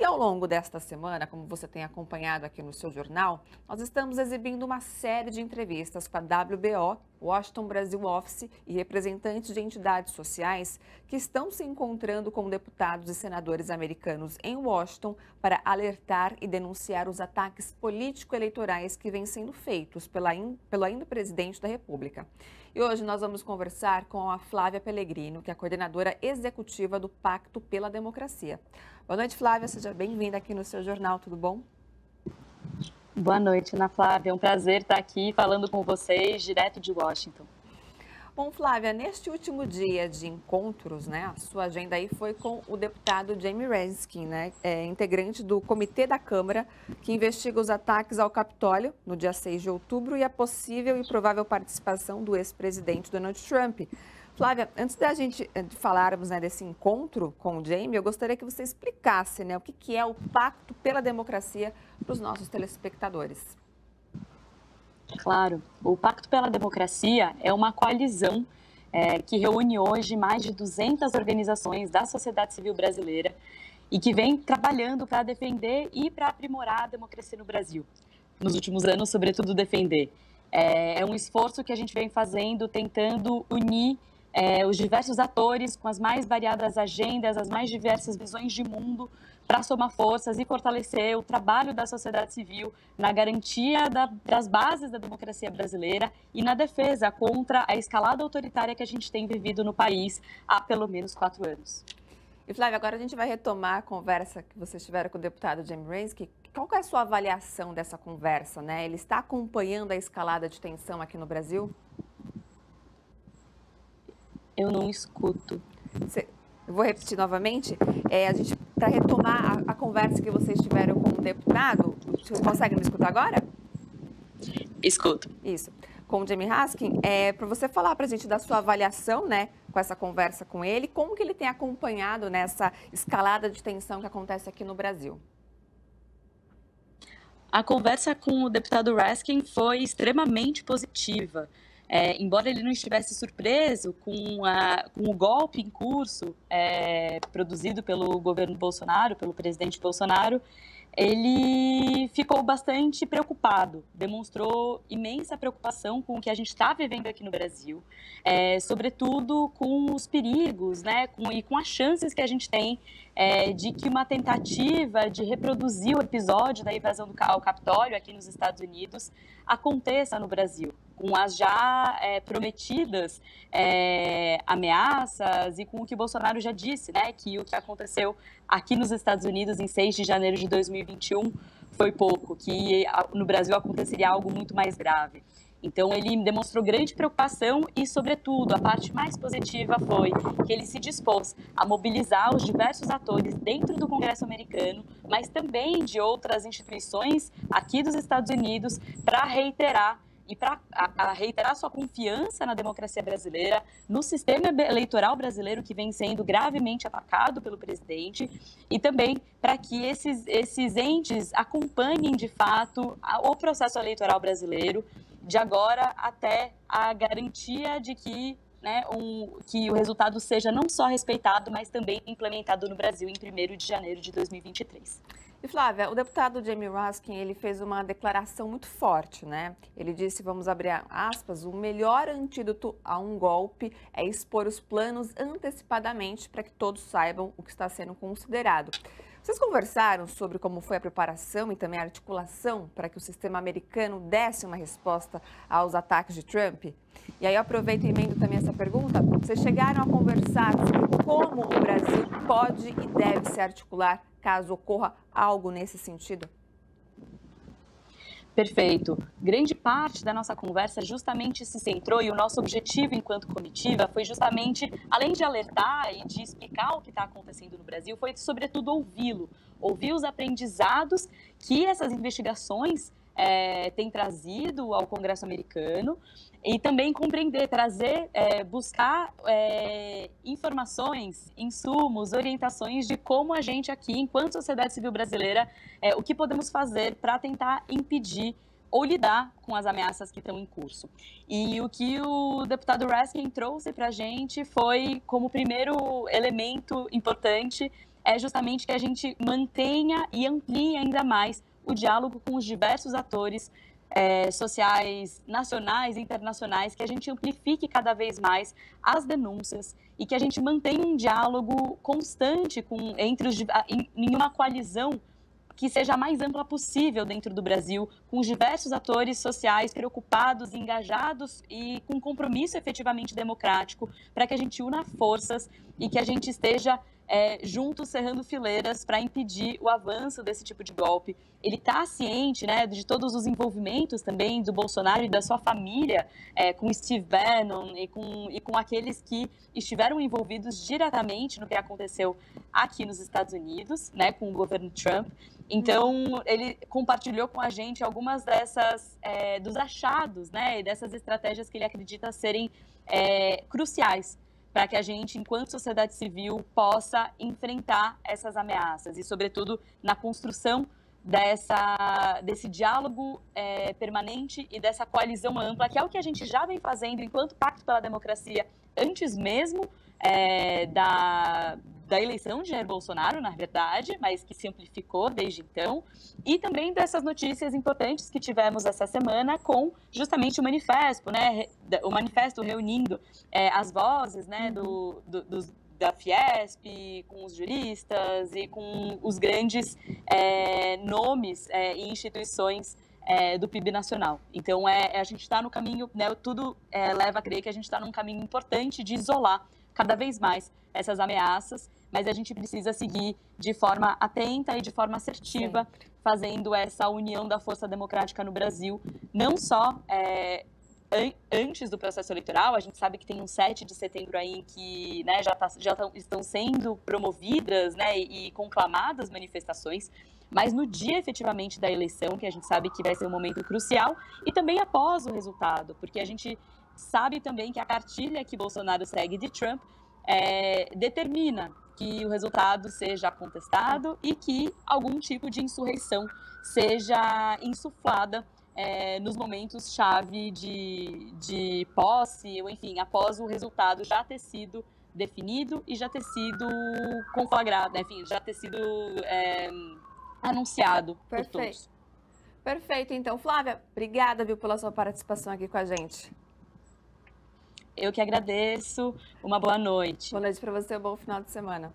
E ao longo desta semana, como você tem acompanhado aqui no seu jornal, nós estamos exibindo uma série de entrevistas com a WBO, Washington Brasil Office e representantes de entidades sociais que estão se encontrando com deputados e senadores americanos em Washington para alertar e denunciar os ataques político-eleitorais que vêm sendo feitos pelo ainda presidente da República. E hoje nós vamos conversar com a Flávia Pellegrino, que é a coordenadora executiva do Pacto pela Democracia. Boa noite, Flávia. Seja bem-vinda aqui no seu jornal, tudo bom? Boa noite, Ana Flávia. É um prazer estar aqui falando com vocês, direto de Washington. Bom, Flávia, neste último dia de encontros, a sua agenda aí foi com o deputado Jamie Raskin, integrante do Comitê da Câmara, que investiga os ataques ao Capitólio no dia 6 de outubro e a possível e provável participação do ex-presidente Donald Trump. Flávia, antes da gente falarmos desse encontro com o Jamie, eu gostaria que você explicasse o que é o Pacto pela Democracia para os nossos telespectadores. Claro, o Pacto pela Democracia é uma coalizão que reúne hoje mais de 200 organizações da sociedade civil brasileira e que vem trabalhando para defender e para aprimorar a democracia no Brasil. Nos últimos anos, sobretudo, defender. É um esforço que a gente vem fazendo, tentando unir os diversos atores com as mais variadas agendas, as mais diversas visões de mundo, para somar forças e fortalecer o trabalho da sociedade civil na garantia das bases da democracia brasileira e na defesa contra a escalada autoritária que a gente tem vivido no país há pelo menos 4 anos. E, Flávia, agora a gente vai retomar a conversa que vocês tiveram com o deputado Jamie Raskin. Qual que é a sua avaliação dessa conversa, Ele está acompanhando a escalada de tensão aqui no Brasil? Eu não escuto. Eu vou repetir novamente. Para retomar a conversa que vocês tiveram com o deputado, você consegue me escutar agora? Escuto. Isso. Com o Jamie Raskin, para você falar para a gente da sua avaliação, com essa conversa com ele, como que ele tem acompanhado nessa escalada de tensão que acontece aqui no Brasil? A conversa com o deputado Raskin foi extremamente positiva. Embora ele não estivesse surpreso com o golpe em curso produzido pelo governo Bolsonaro, pelo presidente Bolsonaro, ele ficou bastante preocupado, demonstrou imensa preocupação com o que a gente está vivendo aqui no Brasil, sobretudo com os perigos, e com as chances que a gente tem de que uma tentativa de reproduzir o episódio da invasão ao Capitólio aqui nos Estados Unidos aconteça no Brasil, com as já prometidas ameaças e com o que Bolsonaro já disse, que o que aconteceu aqui nos Estados Unidos em 6 de janeiro de 2021 foi pouco, que no Brasil aconteceria algo muito mais grave. Então, ele demonstrou grande preocupação e, sobretudo, a parte mais positiva foi que ele se dispôs a mobilizar os diversos atores dentro do Congresso americano, mas também de outras instituições aqui dos Estados Unidos, para reiterar sua confiança na democracia brasileira, no sistema eleitoral brasileiro que vem sendo gravemente atacado pelo presidente e também para que esses entes acompanhem de fato o processo eleitoral brasileiro de agora até a garantia de que o resultado seja não só respeitado, mas também implementado no Brasil em 1º de janeiro de 2023. E, Flávia, o deputado Jamie Raskin, ele fez uma declaração muito forte, Ele disse, vamos abrir aspas, o melhor antídoto a um golpe é expor os planos antecipadamente para que todos saibam o que está sendo considerado. Vocês conversaram sobre como foi a preparação e também a articulação para que o sistema americano desse uma resposta aos ataques de Trump? E aí eu aproveito e emendo também essa pergunta. Vocês chegaram a conversar sobre como o Brasil pode e deve se articular caso ocorra algo nesse sentido? Perfeito. Grande parte da nossa conversa justamente se centrou e o nosso objetivo enquanto comitiva foi justamente, além de alertar e de explicar o que está acontecendo no Brasil, foi sobretudo ouvir os aprendizados que essas investigações têm trazido ao Congresso americano e também compreender, buscar informações, insumos, orientações de como a gente aqui, enquanto sociedade civil brasileira, o que podemos fazer para tentar impedir ou lidar com as ameaças que estão em curso. E o que o deputado Raskin trouxe para a gente foi, como primeiro elemento importante, é justamente que a gente mantenha e amplie ainda mais o diálogo com os diversos atores sociais, nacionais e internacionais, que a gente amplifique cada vez mais as denúncias e que a gente mantenha um diálogo constante em uma coalizão que seja a mais ampla possível dentro do Brasil, com os diversos atores sociais preocupados, engajados e com compromisso efetivamente democrático, para que a gente una forças e que a gente esteja juntos cerrando fileiras para impedir o avanço desse tipo de golpe. Ele está ciente, né, de todos os envolvimentos também do Bolsonaro e da sua família com Steve Bannon e com aqueles que estiveram envolvidos diretamente no que aconteceu aqui nos Estados Unidos, né, com o governo Trump. Então, ele compartilhou com a gente algumas dos achados, né, e dessas estratégias que ele acredita serem cruciais para que a gente, enquanto sociedade civil, possa enfrentar essas ameaças e, sobretudo, na construção desse diálogo permanente e dessa coalizão ampla, que é o que a gente já vem fazendo enquanto Pacto pela Democracia, antes mesmo da eleição de Jair Bolsonaro, na verdade, mas que se amplificou desde então, e também dessas notícias importantes que tivemos essa semana com justamente o manifesto, né, o manifesto reunindo as vozes, né, da Fiesp, com os juristas e com os grandes nomes e instituições do PIB nacional. Então, a gente está no caminho, né, tudo leva a crer que a gente está num caminho importante de isolar cada vez mais essas ameaças, mas a gente precisa seguir de forma atenta e de forma assertiva, fazendo essa união da força democrática no Brasil, não só antes do processo eleitoral. A gente sabe que tem um 7 de setembro aí que, né, já estão sendo promovidas, né, e conclamadas manifestações, mas no dia efetivamente da eleição, que a gente sabe que vai ser um momento crucial, e também após o resultado, porque a gente sabe também que a cartilha que Bolsonaro segue de Trump determina que o resultado seja contestado e que algum tipo de insurreição seja insuflada nos momentos-chave de posse, ou enfim, após o resultado já ter sido definido e já ter sido conflagrado, enfim, já ter sido anunciado por todos. Perfeito. Então, Flávia, obrigada, viu, pela sua participação aqui com a gente. Eu que agradeço. Uma boa noite. Boa noite para você, um bom final de semana.